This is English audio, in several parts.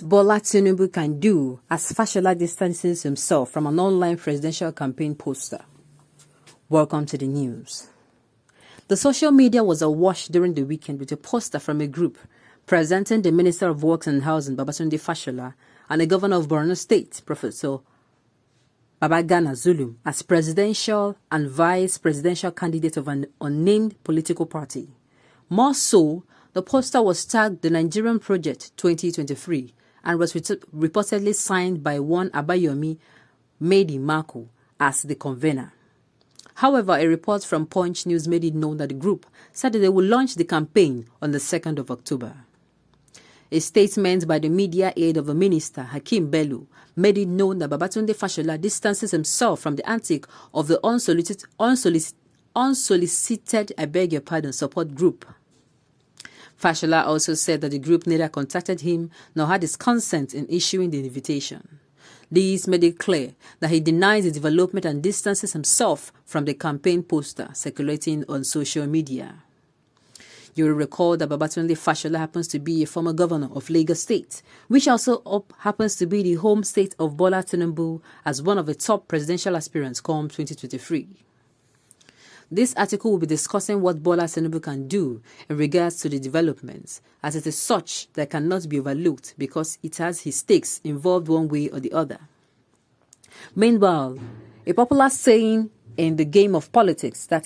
What Bola Tinubu can do as Fashola distances himself from an online presidential campaign poster. Welcome to the news. The social media was awash during the weekend with a poster from a group presenting the Minister of Works and Housing, Babatunde Fashola, and the Governor of Borno State, Professor Babagana Zulum, as presidential and vice presidential candidate of an unnamed political party. More so, the poster was tagged the Nigerian Project 2023 and was reportedly signed by one Abayomi Medi Marco as the convener. However, a report from Punch News made it known that the group said that they will launch the campaign on the 2nd of October. A statement by the media aide of the minister, Hakeem Bello, made it known that Babatunde Fashola distances himself from the antic of the unsolicited support group. Fashola also said that the group neither contacted him nor had his consent in issuing the invitation. This made it clear that he denies the development and distances himself from the campaign poster circulating on social media. You will recall that Babatunde Fashola happens to be a former governor of Lagos State, which also happens to be the home state of Bola Tinubu as one of the top presidential aspirants come 2023. This article will be discussing what Bola Tinubu can do in regards to the developments, as it is such that cannot be overlooked because it has his stakes involved one way or the other. Meanwhile, a popular saying in the game of politics that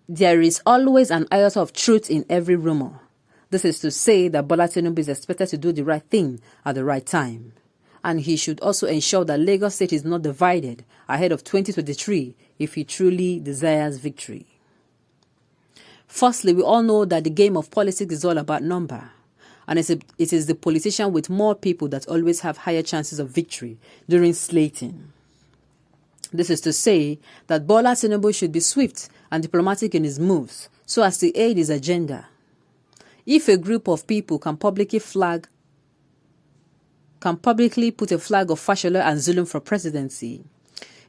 there is always an iota of truth in every rumor. This is to say that Bola Tinubu is expected to do the right thing at the right time. And he should also ensure that Lagos State is not divided ahead of 2023 if he truly desires victory. Firstly, we all know that the game of politics is all about number, and it is the politician with more people that always have higher chances of victory during slating. This is to say that Bola Tinubu should be swift and diplomatic in his moves so as to aid his agenda. If a group of people can publicly put a flag of Fashola and Zulum for presidency,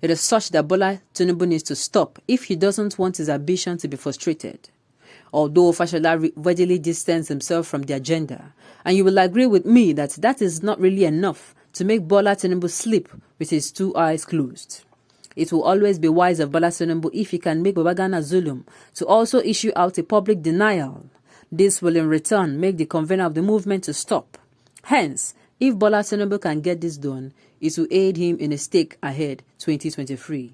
it is such that Bola Tinubu needs to stop if he doesn't want his ambition to be frustrated. Although Fashola readily distanced himself from the agenda, and you will agree with me that that is not really enough to make Bola Tinubu sleep with his two eyes closed. It will always be wise of Bola Tinubu if he can make Babagana Zulum to also issue out a public denial. This will in return make the convener of the movement to stop. Hence, if Bola Tinubu can get this done, it will aid him in a stake ahead 2023.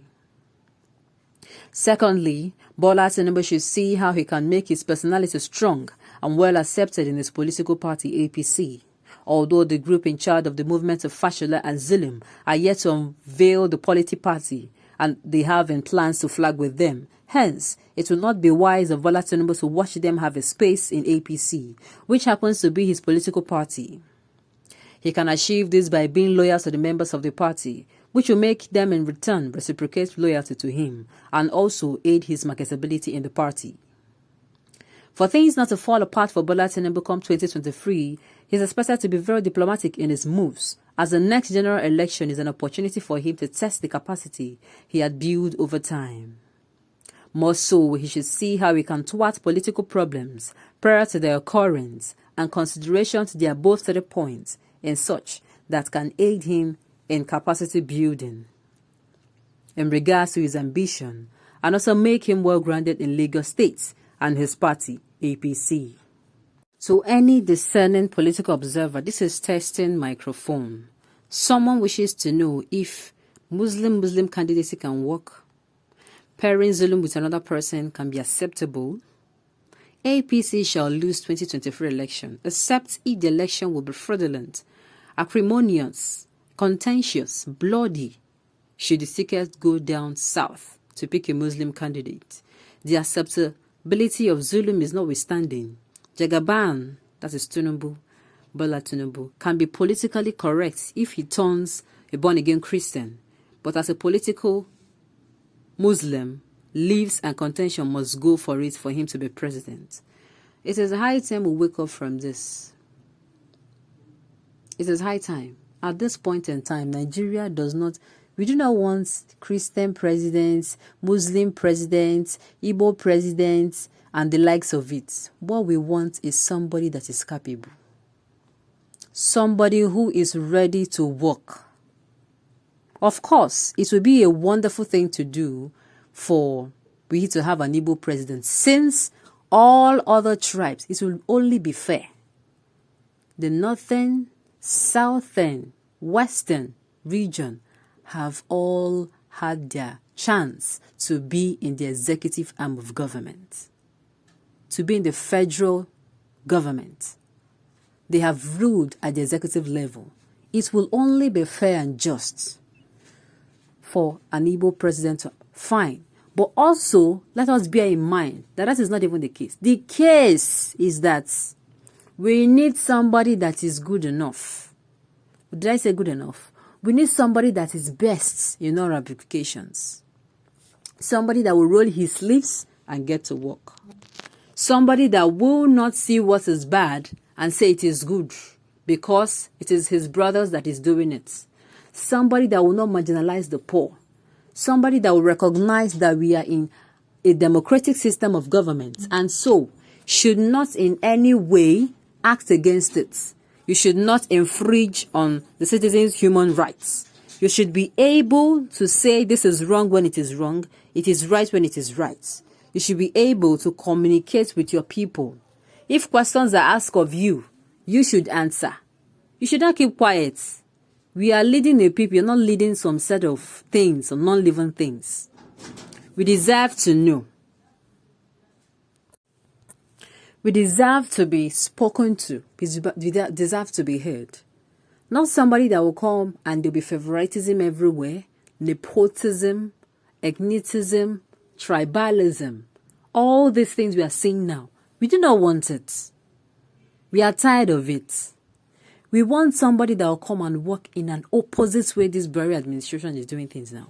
Secondly, Bola Tinubu should see how he can make his personality strong and well accepted in his political party APC. Although the group in charge of the movement of Fashola and Zulum are yet to unveil the polity party, and they have in plans to flag with them. Hence, it will not be wise of Bola Tinubu to watch them have a space in APC, which happens to be his political party. He can achieve this by being loyal to the members of the party, which will make them in return reciprocate loyalty to him and also aid his marketability in the party. For things not to fall apart for Bola Tinubu come 2023, he is expected to be very diplomatic in his moves, as the next general election is an opportunity for him to test the capacity he had built over time. More so, he should see how he can thwart political problems prior to their occurrence and consideration to their both stated points in such that can aid him in capacity building in regards to his ambition and also make him well grounded in Lagos State and his party, APC. To any discerning political observer, this is testing microphone. Someone wishes to know if Muslim candidacy can work, pairing Zulum with another person can be acceptable. APC shall lose 2023 election, except if the election will be fraudulent, acrimonious, contentious, bloody, should the ticket go down south to pick a Muslim candidate. The acceptability of Zulum is notwithstanding. Jagaban, that is Tinubu, Bola Tinubu, can be politically correct if he turns a born-again Christian, but as a political Muslim, leaves and contention must go for it for him to be president. It is high time we wake up from this. It is high time. At this point in time, Nigeria does not We do not want Christian presidents, Muslim presidents, Igbo presidents, and the likes of it. What we want is somebody that is capable. Somebody who is ready to work. Of course, it would be a wonderful thing to do for we to have an Igbo president. Since all other tribes, it will only be fair. The northern, southern, western region have all had their chance to be in the executive arm of government, to be in the federal government. They have ruled at the executive level. It will only be fair and just for an Igbo president to fine. But also, let us bear in mind that is not even the case. The case is that we need somebody that is good enough. Did I say good enough? We need somebody that is best in all ramifications. Somebody that will roll his sleeves and get to work. Somebody that will not see what is bad and say it is good because it is his brothers that is doing it. Somebody that will not marginalize the poor. Somebody that will recognize that we are in a democratic system of government and so should not in any way act against it. You should not infringe on the citizens' human rights. You should be able to say this is wrong when it is wrong. It is right when it is right. You should be able to communicate with your people. If questions are asked of you, you should answer. You should not keep quiet. We are leading a people. You're not leading some set of things, some non-living things. We deserve to know. We deserve to be spoken to. We deserve to be heard. Not somebody that will come and there'll be favoritism everywhere, nepotism, ethnicism, tribalism. All these things we are seeing now. We do not want it. We are tired of it. We want somebody that will come and work in an opposite way this Buhari administration is doing things now.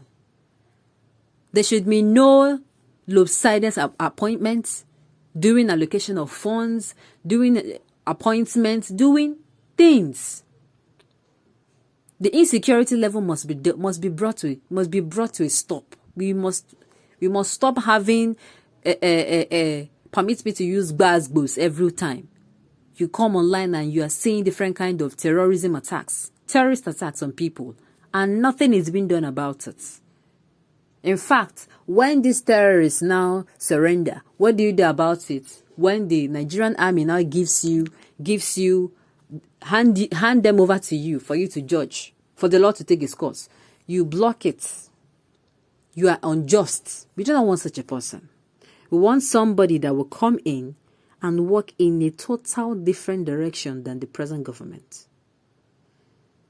There should be no lopsided appointments, doing allocation of funds, doing appointments, doing things. The insecurity level must be brought to a stop. We must stop having permit me to use gbas every time. You come online and you are seeing different kind of terrorist attacks on people, and nothing is being done about it. In fact, when these terrorists now surrender, what do you do about it? When the Nigerian army now hand them over to you for you to judge, for the law to take its course, you block it. You are unjust. We do not want such a person. We want somebody that will come in and work in a total different direction than the present government.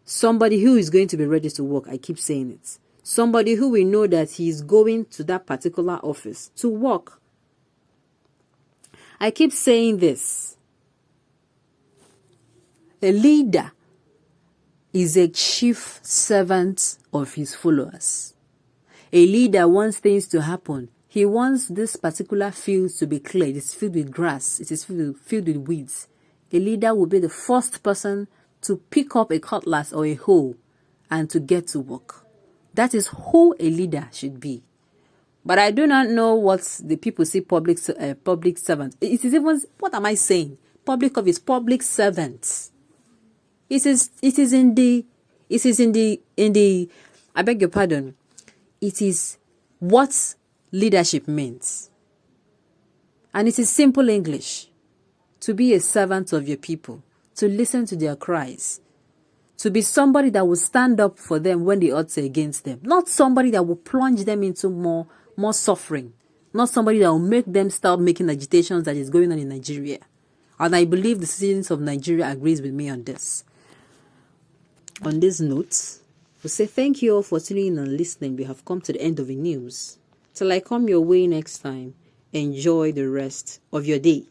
Somebody who is going to be ready to work, I keep saying it. Somebody who will know that he is going to that particular office to work. I keep saying this. A leader is a chief servant of his followers. A leader wants things to happen. He wants this particular field to be cleared. It's filled with grass. It is filled with weeds. A leader will be the first person to pick up a cutlass or a hoe and to get to work. That is who a leader should be. But I do not know what the people see public servants. It is even, what am I saying? Public office, public servants. It is in the, I beg your pardon. It is what leadership means. And it is simple English. To be a servant of your people. To listen to their cries. To be somebody that will stand up for them when the odds are against them. Not somebody that will plunge them into more suffering. Not somebody that will make them start making agitations that is going on in Nigeria. And I believe the citizens of Nigeria agrees with me on this. On this note, we say thank you all for tuning in and listening. We have come to the end of the news. Till I come your way next time, enjoy the rest of your day.